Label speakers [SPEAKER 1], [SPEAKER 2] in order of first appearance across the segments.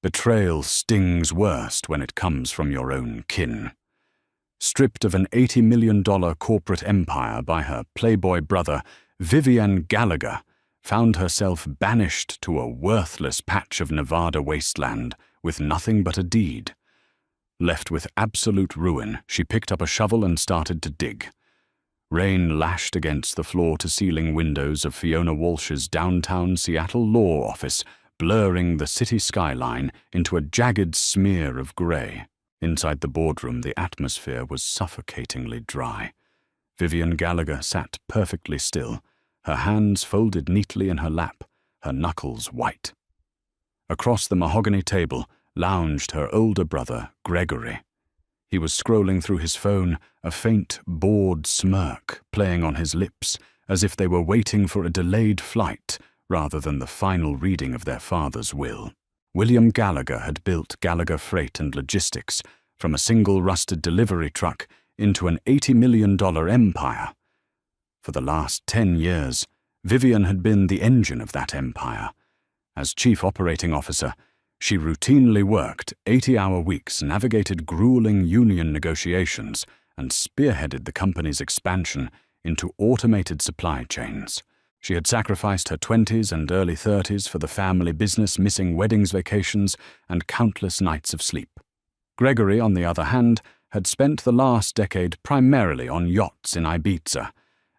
[SPEAKER 1] Betrayal stings worst when it comes from your own kin. Stripped of an $80 million corporate empire by her playboy brother, Vivian Gallagher found herself banished to a worthless patch of Nevada wasteland with nothing but a deed. Left with absolute ruin, she picked up a shovel and started to dig. Rain lashed against the floor-to-ceiling windows of Fiona Walsh's downtown Seattle law office, blurring the city skyline into a jagged smear of grey. Inside the boardroom, the atmosphere was suffocatingly dry. Vivian Gallagher sat perfectly still, her hands folded neatly in her lap, her knuckles white. Across the mahogany table lounged her older brother, Gregory. He was scrolling through his phone, a faint, bored smirk playing on his lips, as if they were waiting for a delayed flight rather than the final reading of their father's will. William Gallagher had built Gallagher Freight and Logistics from a single rusted delivery truck into an $80 million empire. For the last 10 years, Vivian had been the engine of that empire. As chief operating officer, she routinely worked 80-hour weeks, navigated grueling union negotiations, and spearheaded the company's expansion into automated supply chains. She had sacrificed her 20s and early 30s for the family business, missing weddings, vacations, and countless nights of sleep. Gregory, on the other hand, had spent the last decade primarily on yachts in Ibiza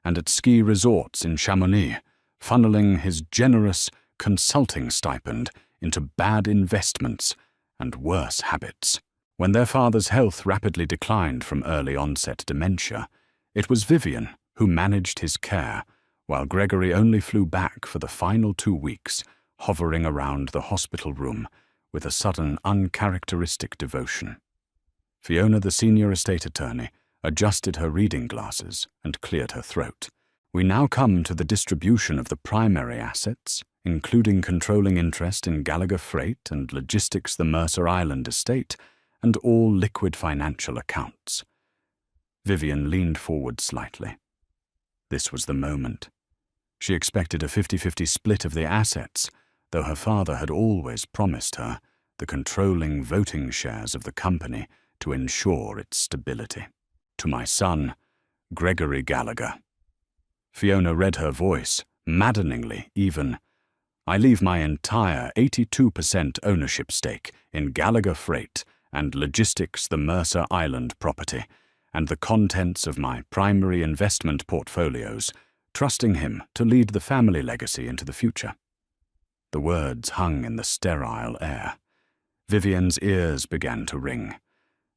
[SPEAKER 1] and at ski resorts in Chamonix, funneling his generous consulting stipend into bad investments and worse habits. When their father's health rapidly declined from early-onset dementia, it was Vivian who managed his care, while Gregory only flew back for the final 2 weeks, hovering around the hospital room with a sudden, uncharacteristic devotion. Fiona, the senior estate attorney, adjusted her reading glasses and cleared her throat. We now come to the distribution of the primary assets, including controlling interest in Gallagher Freight and Logistics, the Mercer Island estate, and all liquid financial accounts. Vivian leaned forward slightly. This was the moment. She expected a 50-50 split of the assets, though her father had always promised her the controlling voting shares of the company to ensure its stability. To my son, Gregory Gallagher. Fiona read her voice, maddeningly even. I leave my entire 82% ownership stake in Gallagher Freight and Logistics, the Mercer Island property, and the contents of my primary investment portfolios, trusting him to lead the family legacy into the future. The words hung in the sterile air. Vivian's ears began to ring.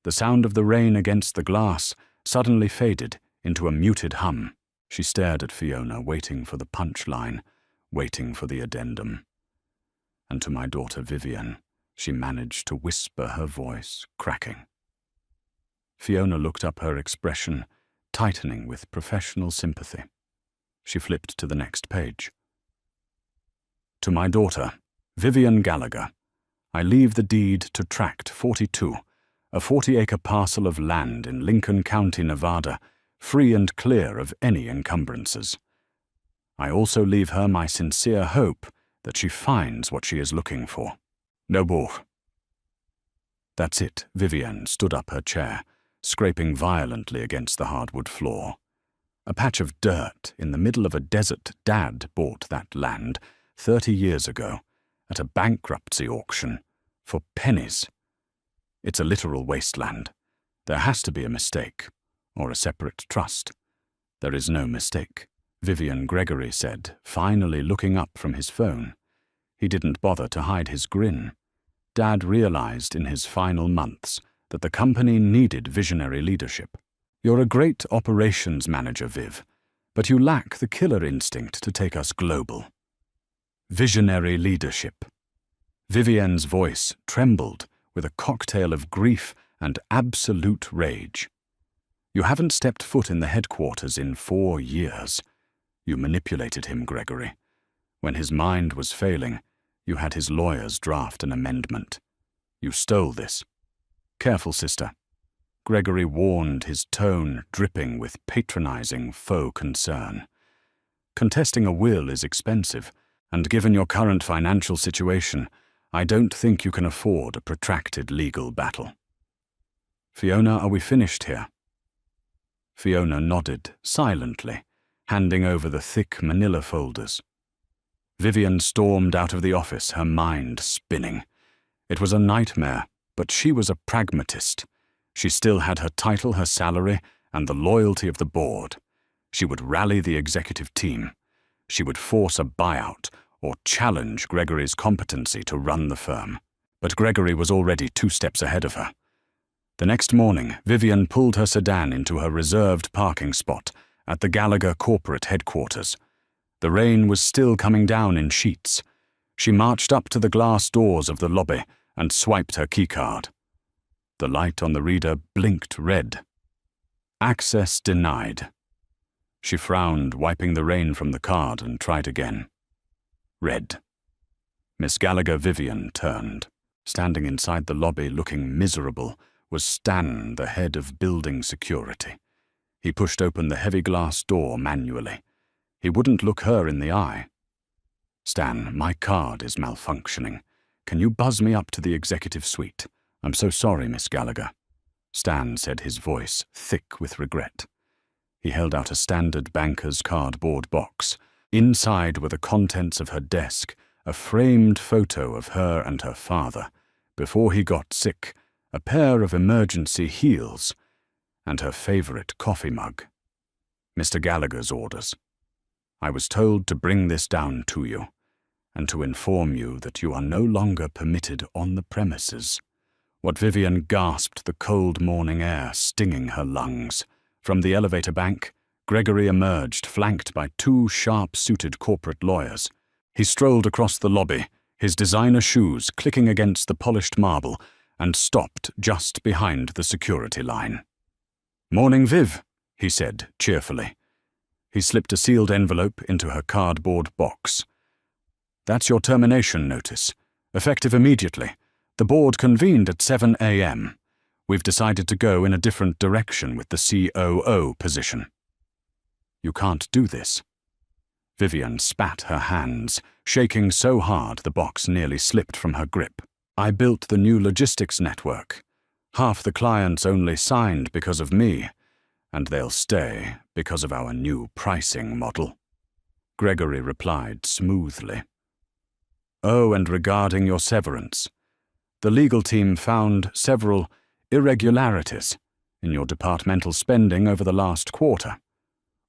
[SPEAKER 1] The sound of the rain against the glass suddenly faded into a muted hum. She stared at Fiona, waiting for the punchline, waiting for the addendum. And to my daughter Vivian, she managed to whisper, her voice cracking. Fiona looked up, her expression tightening with professional sympathy. She flipped to the next page. To my daughter, Vivian Gallagher, I leave the deed to Tract 42, a 40-acre parcel of land in Lincoln County, Nevada, free and clear of any encumbrances. I also leave her my sincere hope that she finds what she is looking for. No more. That's it. Vivian stood up, her chair, scraping violently against the hardwood floor. A patch of dirt in the middle of a desert. Dad bought that land 30 years ago at a bankruptcy auction for pennies. It's a literal wasteland. There has to be a mistake, or a separate trust. There is no mistake, Vivian, Gregory said, finally looking up from his phone. He didn't bother to hide his grin. Dad realized in his final months that the company needed visionary leadership. You're a great operations manager, Viv, but you lack the killer instinct to take us global. Visionary leadership. Vivian's voice trembled with a cocktail of grief and absolute rage. You haven't stepped foot in the headquarters in 4 years. You manipulated him, Gregory. When his mind was failing, you had his lawyers draft an amendment. You stole this. Careful, sister. Gregory warned, his tone dripping with patronizing faux concern. Contesting a will is expensive, and given your current financial situation, I don't think you can afford a protracted legal battle. Fiona, are we finished here? Fiona nodded, silently, handing over the thick manila folders. Vivian stormed out of the office, her mind spinning. It was a nightmare, but she was a pragmatist. She still had her title, her salary, and the loyalty of the board. She would rally the executive team. She would force a buyout or challenge Gregory's competency to run the firm. But Gregory was already 2 steps ahead of her. The next morning, Vivian pulled her sedan into her reserved parking spot at the Gallagher corporate headquarters. The rain was still coming down in sheets. She marched up to the glass doors of the lobby and swiped her keycard. The light on the reader blinked red. Access denied. She frowned, wiping the rain from the card, and tried again. Red. Miss Gallagher Vivian turned. Standing inside the lobby, looking miserable, was Stan, the head of building security. He pushed open the heavy glass door manually. He wouldn't look her in the eye. Stan, my card is malfunctioning. Can you buzz me up to the executive suite? I'm so sorry, Miss Gallagher. Stan said, his voice thick with regret. He held out a standard banker's cardboard box. Inside were the contents of her desk, a framed photo of her and her father, before he got sick, a pair of emergency heels, and her favorite coffee mug. Mr. Gallagher's orders. I was told to bring this down to you, and to inform you that you are no longer permitted on the premises. What Vivian gasped, the cold morning air stinging her lungs. From the elevator bank, Gregory emerged, flanked by 2 sharp-suited corporate lawyers. He strolled across the lobby, his designer shoes clicking against the polished marble, and stopped just behind the security line. "Morning, Viv," he said cheerfully. He slipped a sealed envelope into her cardboard box. "That's your termination notice, effective immediately. The board convened at 7 a.m. We've decided to go in a different direction with the COO position." "You can't do this." Vivian spat her hands, shaking so hard the box nearly slipped from her grip. "I built the new logistics network. Half the clients only signed because of me, and they'll stay because of our new pricing model." Gregory replied smoothly. "Oh, and regarding your severance, the legal team found several irregularities in your departmental spending over the last quarter.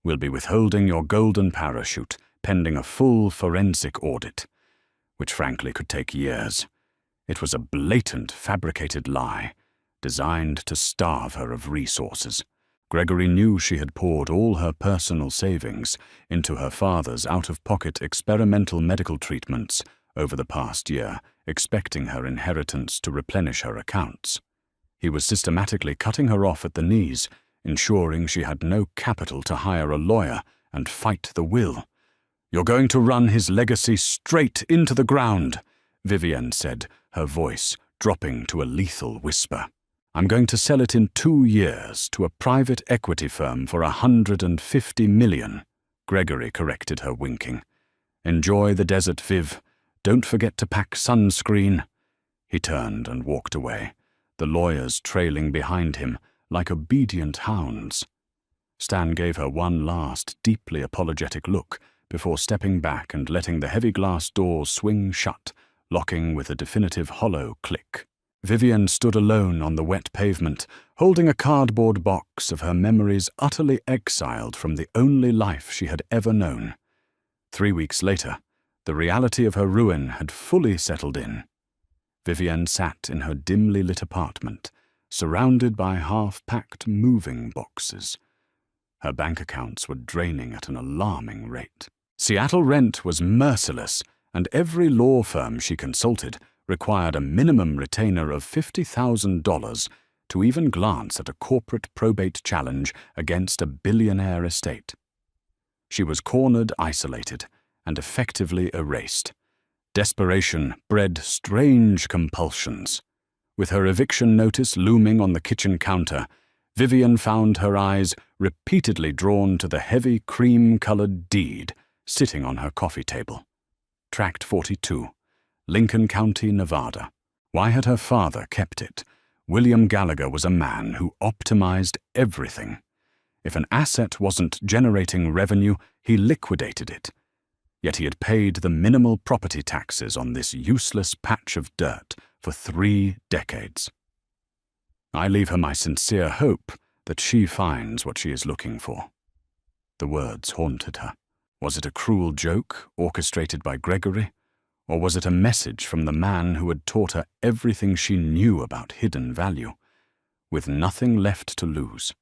[SPEAKER 1] We'll be withholding your golden parachute pending a full forensic audit, which frankly could take years. It was a blatant, fabricated lie, designed to starve her of resources." Gregory knew she had poured all her personal savings into her father's out-of-pocket experimental medical treatments over the past year, expecting her inheritance to replenish her accounts. He was systematically cutting her off at the knees, ensuring she had no capital to hire a lawyer and fight the will. "You're going to run his legacy straight into the ground," Vivian said, her voice dropping to a lethal whisper. "I'm going to sell it in 2 years to a private equity firm for $150 million, Gregory corrected her, winking. "Enjoy the desert, Viv. Don't forget to pack sunscreen." He turned and walked away, the lawyers trailing behind him like obedient hounds. Stan gave her one last, deeply apologetic look before stepping back and letting the heavy glass doors swing shut, locking with a definitive hollow click. Vivian stood alone on the wet pavement, holding a cardboard box of her memories utterly exiled from the only life she had ever known. 3 weeks later, the reality of her ruin had fully settled in. Vivian sat in her dimly lit apartment, surrounded by half-packed moving boxes. Her bank accounts were draining at an alarming rate. Seattle rent was merciless, and every law firm she consulted required a minimum retainer of $50,000 to even glance at a corporate probate challenge against a billionaire estate. She was cornered, isolated, and effectively erased. Desperation bred strange compulsions. With her eviction notice looming on the kitchen counter, Vivian found her eyes repeatedly drawn to the heavy cream-colored deed sitting on her coffee table. Tract 42. Lincoln County, Nevada. Why had her father kept it? William Gallagher was a man who optimized everything. If an asset wasn't generating revenue, he liquidated it. Yet he had paid the minimal property taxes on this useless patch of dirt for 3 decades. I leave her my sincere hope that she finds what she is looking for. The words haunted her. Was it a cruel joke orchestrated by Gregory? Or was it a message from the man who had taught her everything she knew about hidden value? With nothing left to lose,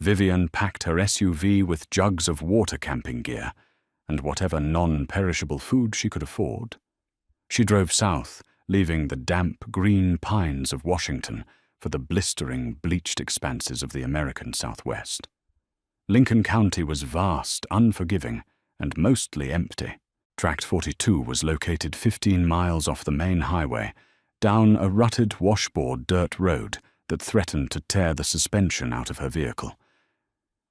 [SPEAKER 1] Vivian packed her SUV with jugs of water camping gear and whatever non-perishable food she could afford. She drove south, leaving the damp green pines of Washington for the blistering, bleached expanses of the American Southwest. Lincoln County was vast, unforgiving, and mostly empty. Tract 42 was located 15 miles off the main highway, down a rutted washboard dirt road that threatened to tear the suspension out of her vehicle.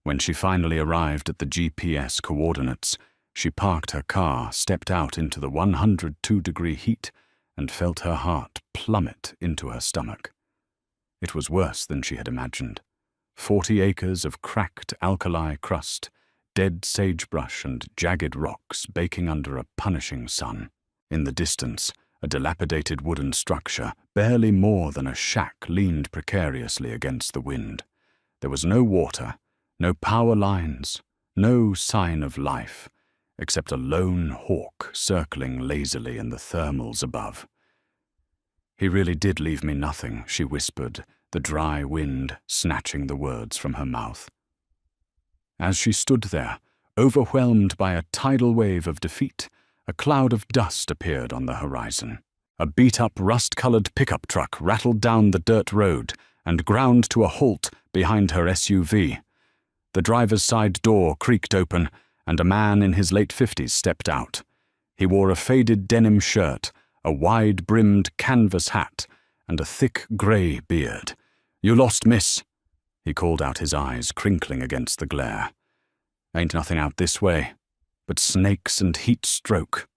[SPEAKER 1] When she finally arrived at the GPS coordinates, she parked her car, stepped out into the 102-degree heat, and felt her heart plummet into her stomach. It was worse than she had imagined. 40 acres of cracked alkali crust, dead sagebrush and jagged rocks baking under a punishing sun. In the distance, a dilapidated wooden structure, barely more than a shack, leaned precariously against the wind. There was no water, no power lines, no sign of life, except a lone hawk circling lazily in the thermals above. "He really did leave me nothing," she whispered, the dry wind snatching the words from her mouth. As she stood there, overwhelmed by a tidal wave of defeat, a cloud of dust appeared on the horizon. A beat-up, rust-colored pickup truck rattled down the dirt road and ground to a halt behind her SUV. The driver's side door creaked open, and a man in his late 50s stepped out. He wore a faded denim shirt, a wide-brimmed canvas hat, and a thick grey beard. "You lost, miss," he called out, his eyes crinkling against the glare. "Ain't nothing out this way, but snakes and heat stroke."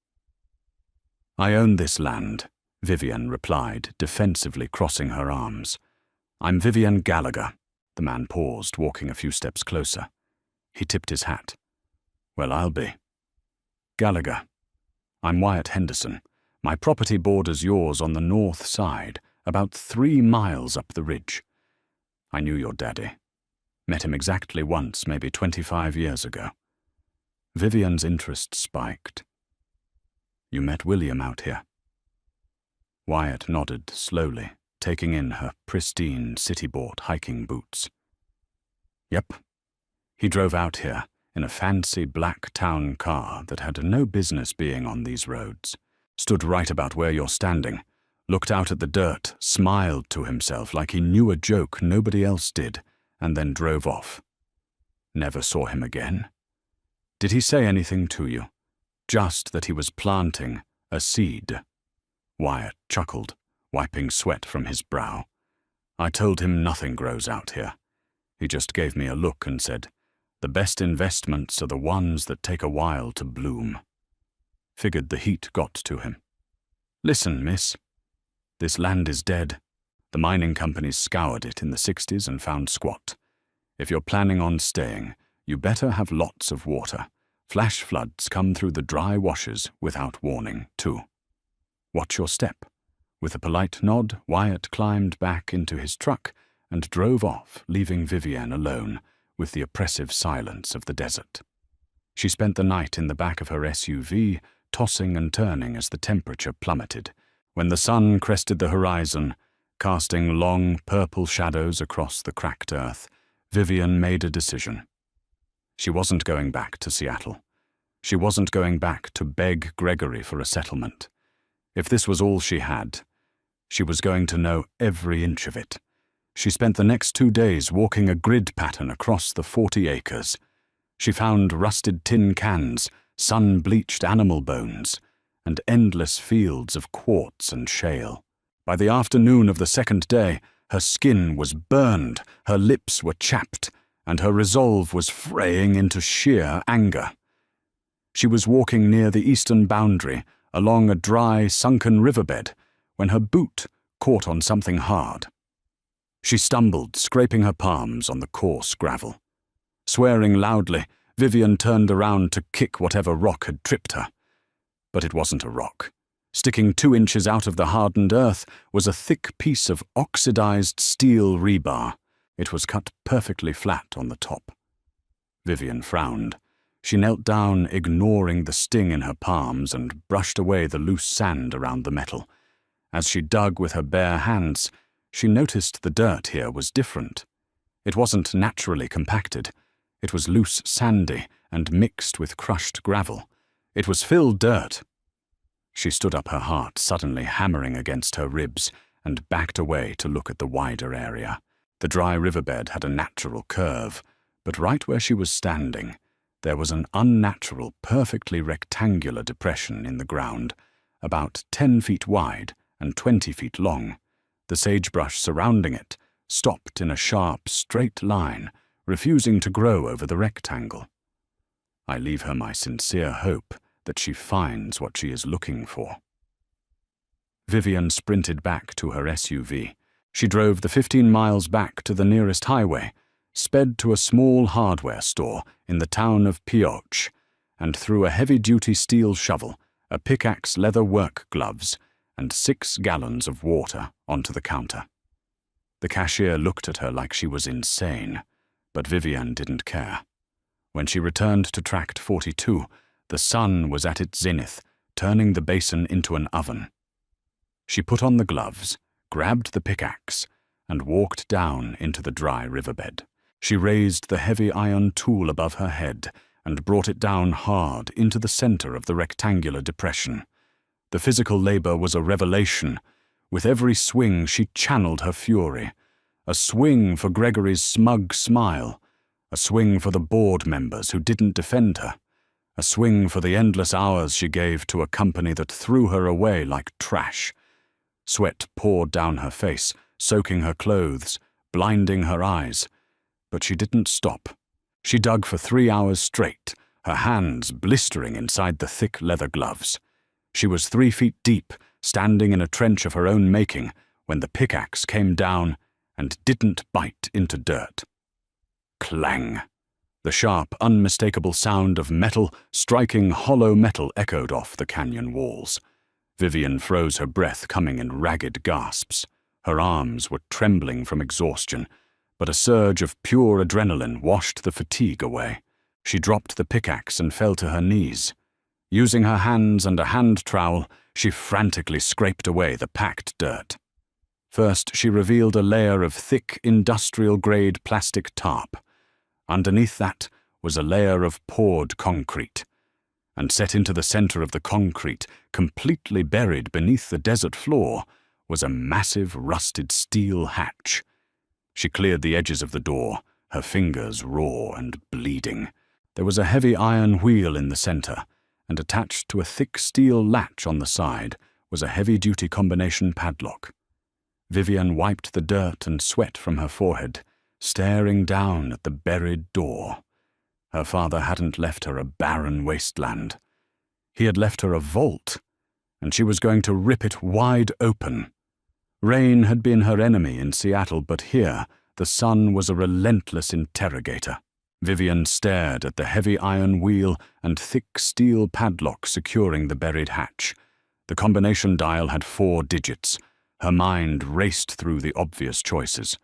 [SPEAKER 1] "I own this land," Vivian replied, defensively crossing her arms. "I'm Vivian Gallagher." The man paused, walking a few steps closer. He tipped his hat. "Well, I'll be." "Gallagher. I'm Wyatt Henderson. My property borders yours on the north side, about 3 miles up the ridge. I knew your daddy. Met him exactly once, maybe 25 years ago." Vivian's interest spiked. "You met William out here?" Wyatt nodded slowly, taking in her pristine city-bought hiking boots. "Yep. He drove out here in a fancy black town car that had no business being on these roads. Stood right about where you're standing, looked out at the dirt, smiled to himself like he knew a joke nobody else did, and then drove off. Never saw him again. Did he say anything to you? Just that he was planting a seed?" Wyatt chuckled, wiping sweat from his brow. "I told him nothing grows out here. He just gave me a look and said, 'The best investments are the ones that take a while to bloom.' Figured the heat got to him. Listen, miss. This land is dead. The mining companies scoured it in the 60s and found squat. If you're planning on staying, you better have lots of water. Flash floods come through the dry washes without warning, too. Watch your step." With a polite nod, Wyatt climbed back into his truck and drove off, leaving Vivian alone with the oppressive silence of the desert. She spent the night in the back of her SUV, tossing and turning as the temperature plummeted. When the sun crested the horizon, casting long purple shadows across the cracked earth, Vivian made a decision. She wasn't going back to Seattle. She wasn't going back to beg Gregory for a settlement. If this was all she had, she was going to know every inch of it. She spent the next 2 days walking a grid pattern across the 40 acres. She found rusted tin cans, sun-bleached animal bones, and endless fields of quartz and shale. By the afternoon of the second day, her skin was burned, her lips were chapped, and her resolve was fraying into sheer anger. She was walking near the eastern boundary along a dry, sunken riverbed, when her boot caught on something hard. She stumbled, scraping her palms on the coarse gravel. Swearing loudly, Vivian turned around to kick whatever rock had tripped her. But it wasn't a rock. Sticking 2 inches out of the hardened earth was a thick piece of oxidized steel rebar. It was cut perfectly flat on the top. Vivian frowned. She knelt down, ignoring the sting in her palms, and brushed away the loose sand around the metal. As she dug with her bare hands, she noticed the dirt here was different. It wasn't naturally compacted. It was loose, sandy, and mixed with crushed gravel. It was filled dirt. She stood up, her heart suddenly hammering against her ribs, and backed away to look at the wider area. The dry riverbed had a natural curve, but right where she was standing, there was an unnatural, perfectly rectangular depression in the ground, about 10 feet wide and 20 feet long. The sagebrush surrounding it stopped in a sharp, straight line, refusing to grow over the rectangle. I leave her my sincere hope that she finds what she is looking for. Vivian sprinted back to her SUV. She drove the 15 miles back to the nearest highway, sped to a small hardware store in the town of Pioche, and threw a heavy-duty steel shovel, a pickaxe, leather work gloves, and 6 gallons of water onto the counter. The cashier looked at her like she was insane, but Vivian didn't care. When she returned to Tract 42, the sun was at its zenith, turning the basin into an oven. She put on the gloves, grabbed the pickaxe, and walked down into the dry riverbed. She raised the heavy iron tool above her head and brought it down hard into the center of the rectangular depression. The physical labor was a revelation. With every swing, she channeled her fury. A swing for Gregory's smug smile. A swing for the board members who didn't defend her. A swing for the endless hours she gave to a company that threw her away like trash. Sweat poured down her face, soaking her clothes, blinding her eyes. But she didn't stop. She dug for 3 hours straight, her hands blistering inside the thick leather gloves. She was 3 feet deep, standing in a trench of her own making, when the pickaxe came down and didn't bite into dirt. Clang! The sharp, unmistakable sound of metal striking hollow metal echoed off the canyon walls. Vivian froze her breath, coming in ragged gasps. Her arms were trembling from exhaustion, but a surge of pure adrenaline washed the fatigue away. She dropped the pickaxe and fell to her knees. Using her hands and a hand trowel, she frantically scraped away the packed dirt. First, she revealed a layer of thick, industrial-grade plastic tarp. Underneath that was a layer of poured concrete. And set into the center of the concrete, completely buried beneath the desert floor, was a massive rusted steel hatch. She cleared the edges of the door, her fingers raw and bleeding. There was a heavy iron wheel in the center, and attached to a thick steel latch on the side was a heavy-duty combination padlock. Vivian wiped the dirt and sweat from her forehead, staring down at the buried door. Her father hadn't left her a barren wasteland. He had left her a vault, and she was going to rip it wide open. Rain had been her enemy in Seattle, but here the sun was a relentless interrogator. Vivian stared at the heavy iron wheel and thick steel padlock securing the buried hatch. The combination dial had 4 digits. Her mind raced through the obvious choices.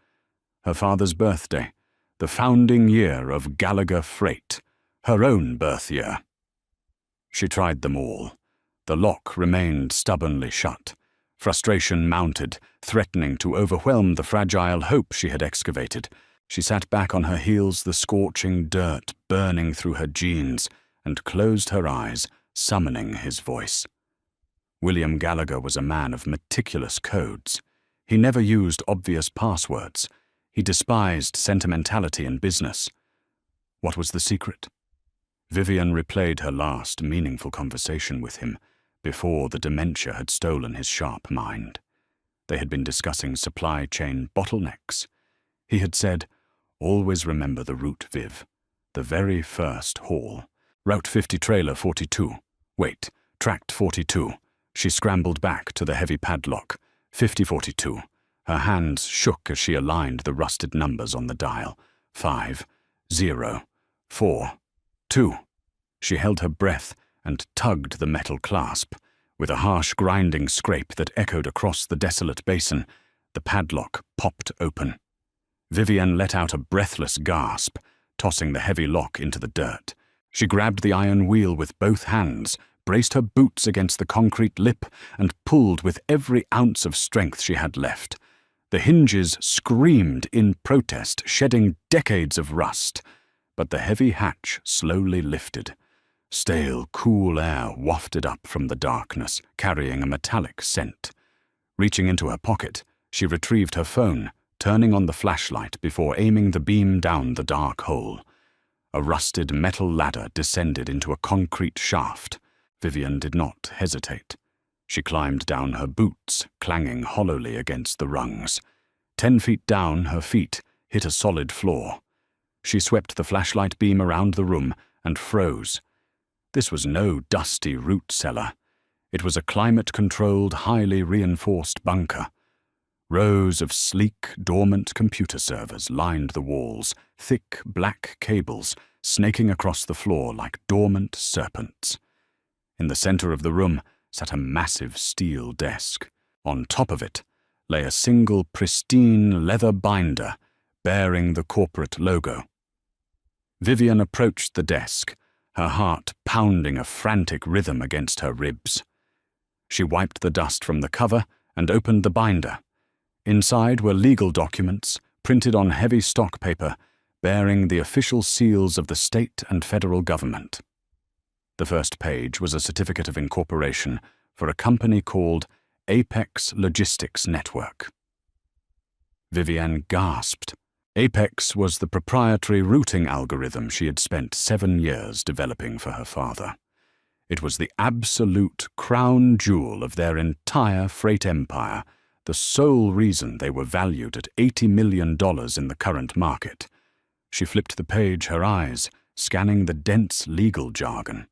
[SPEAKER 1] Her father's birthday, the founding year of Gallagher Freight, her own birth year. She tried them all. The lock remained stubbornly shut. Frustration mounted, threatening to overwhelm the fragile hope she had excavated. She sat back on her heels, the scorching dirt burning through her jeans, and closed her eyes, summoning his voice. William Gallagher was a man of meticulous codes. He never used obvious passwords. He despised sentimentality in business. What was the secret? Vivian replayed her last meaningful conversation with him before the dementia had stolen his sharp mind. They had been discussing supply chain bottlenecks. He had said, "Always remember the route, Viv. The very first haul. Route 50 trailer 42. Wait, Tracked 42. She scrambled back to the heavy padlock. 5042. Her hands shook as she aligned the rusted numbers on the dial. 5, 0, 4, 2. She held her breath and tugged the metal clasp. With a harsh grinding scrape that echoed across the desolate basin, the padlock popped open. Vivienne let out a breathless gasp, tossing the heavy lock into the dirt. She grabbed the iron wheel with both hands, braced her boots against the concrete lip, and pulled with every ounce of strength she had left. The hinges screamed in protest, shedding decades of rust, but the heavy hatch slowly lifted. Stale, cool air wafted up from the darkness, carrying a metallic scent. Reaching into her pocket, she retrieved her phone, turning on the flashlight before aiming the beam down the dark hole. A rusted metal ladder descended into a concrete shaft. Vivienne did not hesitate. She climbed down her boots, clanging hollowly against the rungs. 10 feet down, her feet hit a solid floor. She swept the flashlight beam around the room and froze. This was no dusty root cellar. It was a climate-controlled, highly reinforced bunker. Rows of sleek, dormant computer servers lined the walls, thick black cables snaking across the floor like dormant serpents. In the center of the room sat a massive steel desk. On top of it lay a single pristine leather binder bearing the corporate logo. Vivienne approached the desk, her heart pounding a frantic rhythm against her ribs. She wiped the dust from the cover and opened the binder. Inside were legal documents, printed on heavy stock paper, bearing the official seals of the state and federal government. The first page was a certificate of incorporation for a company called Apex Logistics Network. Vivienne gasped. Apex was the proprietary routing algorithm she had spent 7 years developing for her father. It was the absolute crown jewel of their entire freight empire, the sole reason they were valued at $80 million in the current market. She flipped the page, her eyes scanning the dense legal jargon.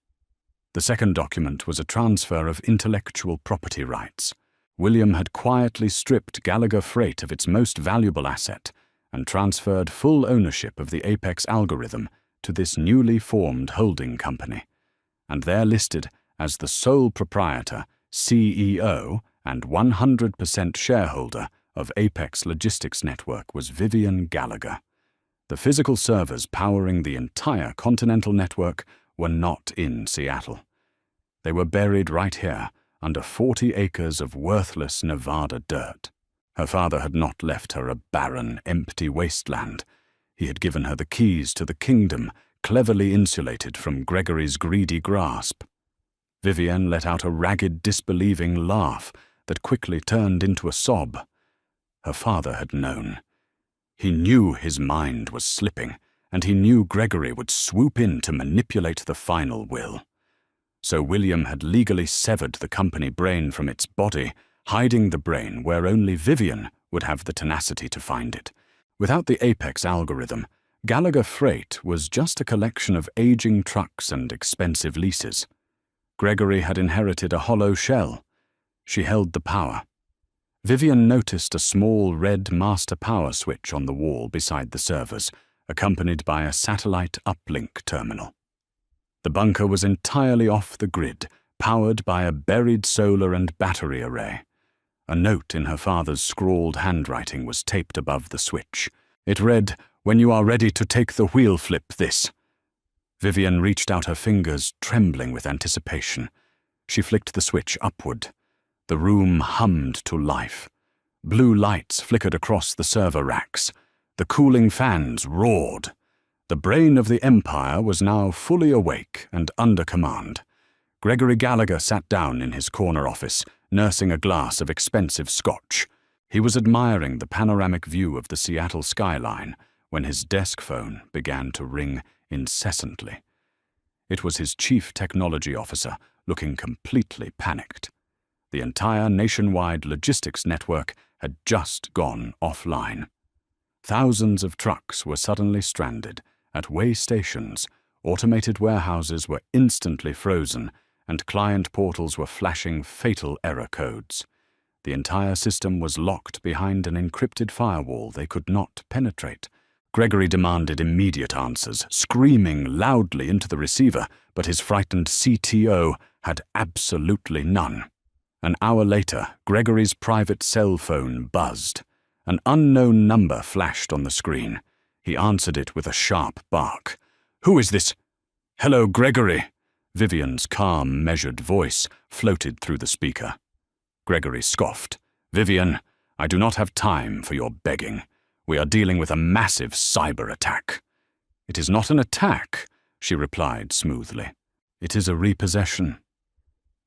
[SPEAKER 1] The second document was a transfer of intellectual property rights. William had quietly stripped Gallagher Freight of its most valuable asset and transferred full ownership of the Apex algorithm to this newly formed holding company. And there listed as the sole proprietor, CEO, and 100% shareholder of Apex Logistics Network was Vivienne Gallagher. The physical servers powering the entire continental network were not in Seattle. They were buried right here, under 40 acres of worthless Nevada dirt. Her father had not left her a barren, empty wasteland. He had given her the keys to the kingdom, cleverly insulated from Gregory's greedy grasp. Vivienne let out a ragged, disbelieving laugh that quickly turned into a sob. Her father had known. He knew his mind was slipping, and he knew Gregory would swoop in to manipulate the final will. So William had legally severed the company brain from its body, hiding the brain where only Vivienne would have the tenacity to find it. Without the Apex algorithm, Gallagher Freight was just a collection of aging trucks and expensive leases. Gregory had inherited a hollow shell. She held the power. Vivienne noticed a small red master power switch on the wall beside the servers, accompanied by a satellite uplink terminal. The bunker was entirely off the grid, powered by a buried solar and battery array. A note in her father's scrawled handwriting was taped above the switch. It read, "When you are ready to take the wheel, flip this." Vivienne reached out her fingers, trembling with anticipation. She flicked the switch upward. The room hummed to life. Blue lights flickered across the server racks. The cooling fans roared. The brain of the empire was now fully awake and under command. Gregory Gallagher sat down in his corner office, nursing a glass of expensive scotch. He was admiring the panoramic view of the Seattle skyline when his desk phone began to ring incessantly. It was his chief technology officer, looking completely panicked. The entire nationwide logistics network had just gone offline. Thousands of trucks were suddenly stranded. At way stations, automated warehouses were instantly frozen, and client portals were flashing fatal error codes. The entire system was locked behind an encrypted firewall they could not penetrate. Gregory demanded immediate answers, screaming loudly into the receiver, but his frightened CTO had absolutely none. An hour later, Gregory's private cell phone buzzed. An unknown number flashed on the screen. He answered it with a sharp bark. "Who is this?" "Hello, Gregory." Vivian's calm, measured voice floated through the speaker. Gregory scoffed. "Vivian, I do not have time for your begging. We are dealing with a massive cyber attack." "It is not an attack," she replied smoothly. "It is a repossession.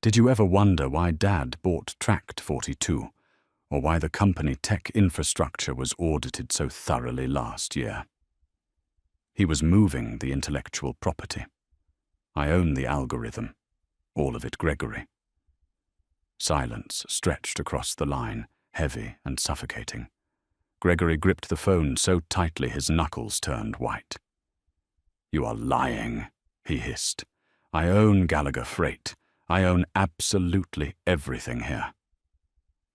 [SPEAKER 1] Did you ever wonder why Dad bought Tract 42, or why the company tech infrastructure was audited so thoroughly last year? He was moving the intellectual property. I own the algorithm, all of it, Gregory." Silence stretched across the line, heavy and suffocating. Gregory gripped the phone so tightly his knuckles turned white. "You are lying," he hissed. "I own Gallagher Freight. I own absolutely everything here."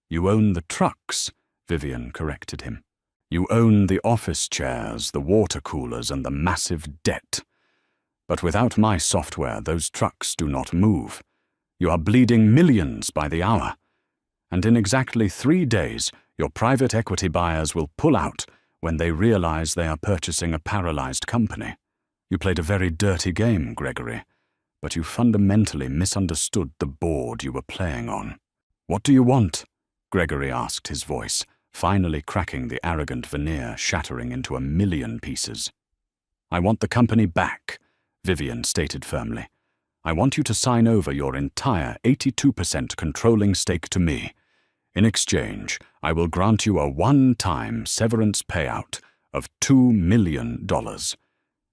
[SPEAKER 1] "You own the trucks," Vivian corrected him. "You own the office chairs, the water coolers, and the massive debt. But without my software, those trucks do not move. You are bleeding millions by the hour. And in exactly 3 days, your private equity buyers will pull out when they realize they are purchasing a paralyzed company. You played a very dirty game, Gregory, but you fundamentally misunderstood the board you were playing on." "What do you want?" Gregory asked, his voice finally cracking the arrogant veneer, shattering into 1,000,000 pieces. "I want the company back," Vivian stated firmly. "I want you to sign over your entire 82% controlling stake to me. In exchange, I will grant you a one-time severance payout of $2 million.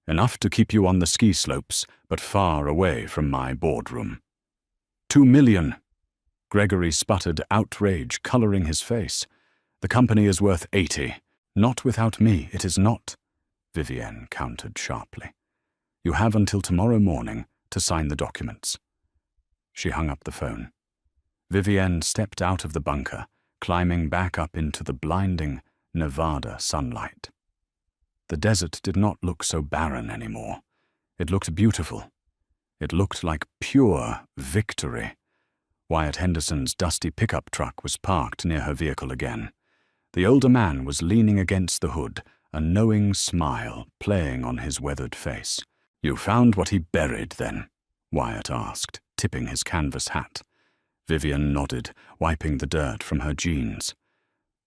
[SPEAKER 1] Enough to keep you on the ski slopes, but far away from my boardroom." "$2 million?" Gregory sputtered, outrage coloring his face. "The company is worth 80. "Not without me, it is not," Vivian countered sharply. "You have until tomorrow morning to sign the documents." She hung up the phone. Vivian stepped out of the bunker, climbing back up into the blinding Nevada sunlight. The desert did not look so barren anymore. It looked beautiful. It looked like pure victory. Wyatt Henderson's dusty pickup truck was parked near her vehicle again. The older man was leaning against the hood, a knowing smile playing on his weathered face. "You found what he buried, then?" Wyatt asked, tipping his canvas hat. Vivian nodded, wiping the dirt from her jeans.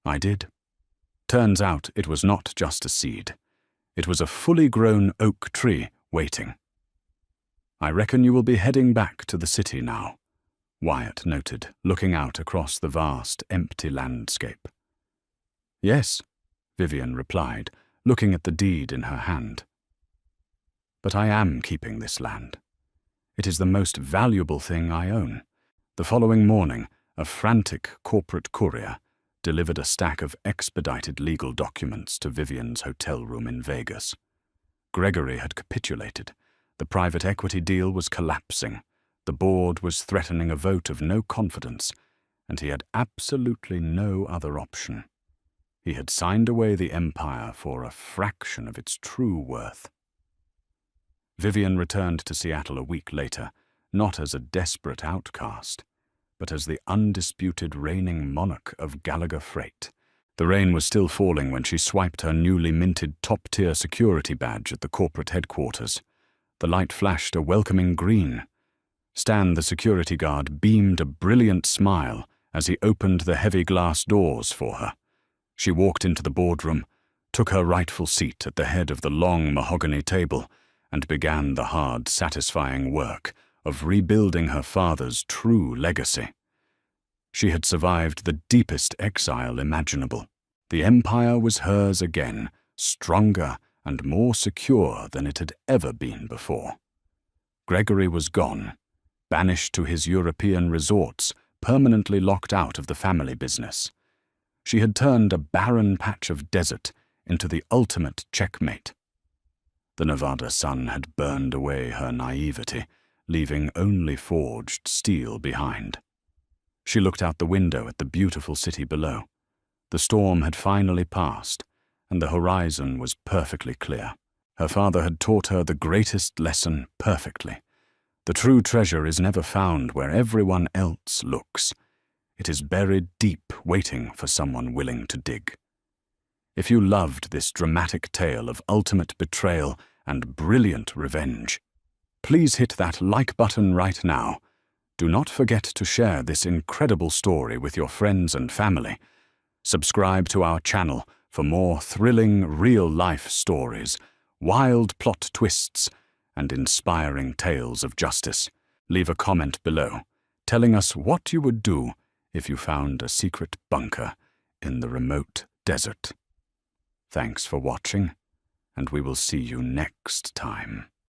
[SPEAKER 1] "I did. Turns out it was not just a seed. It was a fully grown oak tree waiting." "I reckon you will be heading back to the city now," Wyatt noted, looking out across the vast, empty landscape. "Yes," Vivian replied, looking at the deed in her hand. "But I am keeping this land. It is the most valuable thing I own." The following morning, a frantic corporate courier delivered a stack of expedited legal documents to Vivian's hotel room in Vegas. Gregory had capitulated. The private equity deal was collapsing. The board was threatening a vote of no confidence, and he had absolutely no other option. He had signed away the empire for a fraction of its true worth. Vivian returned to Seattle a week later, not as a desperate outcast, but as the undisputed reigning monarch of Gallagher Freight. The rain was still falling when she swiped her newly minted top-tier security badge at the corporate headquarters. The light flashed a welcoming green. Stan, the security guard, beamed a brilliant smile as he opened the heavy glass doors for her. She walked into the boardroom, took her rightful seat at the head of the long mahogany table, and began the hard, satisfying work of rebuilding her father's true legacy. She had survived the deepest exile imaginable. The empire was hers again, stronger and more secure than it had ever been before. Gregory was gone, banished to his European resorts, permanently locked out of the family business. She had turned a barren patch of desert into the ultimate checkmate. The Nevada sun had burned away her naivety, leaving only forged steel behind. She looked out the window at the beautiful city below. The storm had finally passed, and the horizon was perfectly clear. Her father had taught her the greatest lesson perfectly. The true treasure is never found where everyone else looks. It is buried deep, waiting for someone willing to dig. If you loved this dramatic tale of ultimate betrayal and brilliant revenge, please hit that like button right now. Do not forget to share this incredible story with your friends and family. Subscribe to our channel for more thrilling real-life stories, wild plot twists, and inspiring tales of justice. Leave a comment below, telling us what you would do if you found a secret bunker in the remote desert. Thanks for watching, and we will see you next time.